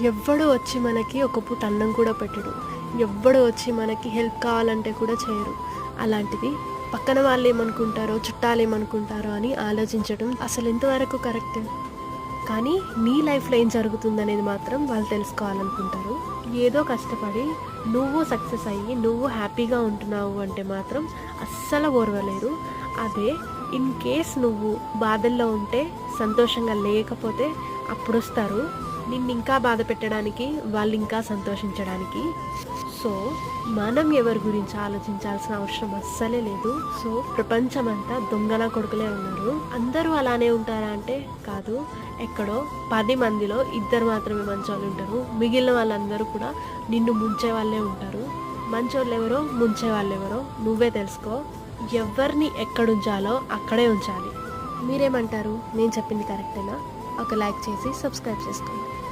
ఎవ్వడు వచ్చి మనకి ఒక పూట అన్నం కూడా పెట్టడు. ఎవ్వడు వచ్చి మనకి హెల్ప్ కావాలంటే కూడా చేయరు. అలాంటిది పక్కన వాళ్ళు ఏమనుకుంటారో, చుట్టాలు ఏమనుకుంటారో అని ఆలోచించడం అసలు ఎంతవరకు కరెక్ట్? కానీ నీ లైఫ్లో ఏం జరుగుతుందనేది మాత్రం వాళ్ళు తెలుసుకోవాలనుకుంటారు. ఏదో కష్టపడి నువ్వు సక్సెస్ అయ్యి నువ్వు హ్యాపీగా ఉంటున్నావు అంటే మాత్రం అస్సలు ఓర్వలేరు. అదే ఇన్ కేస్ నువ్వు బాధల్లో ఉంటే, సంతోషంగా లేకపోతే అప్పుడు వస్తారు నిన్ను ఇంకా బాధ పెట్టడానికి, వాళ్ళు ఇంకా సంతోషించడానికి. సో మనం ఎవరి గురించి ఆలోచించాల్సిన అవసరం అస్సలే లేదు. సో ప్రపంచమంతా దొంగల కొడుకులే ఉన్నారు. అందరూ అలానే ఉంటారా అంటే కాదు. ఎక్కడో 10 మందిలో 2 మాత్రమే మంచోళ్ళు ఉంటారు. మిగిలిన వాళ్ళందరూ కూడా నిన్ను ముంచే వాళ్ళే ఉంటారు. మంచోళ్ళు ఎవరో, ముంచే వాళ్ళు ఎవరో నువ్వే తెలుసుకో. ఎవరిని ఎక్కడుంచాలో అక్కడే ఉంచాలి. మీరేమంటారు? నేను చెప్పింది కరెక్టేనా? ఒక లైక్ చేసి సబ్స్క్రైబ్ చేసుకోండి.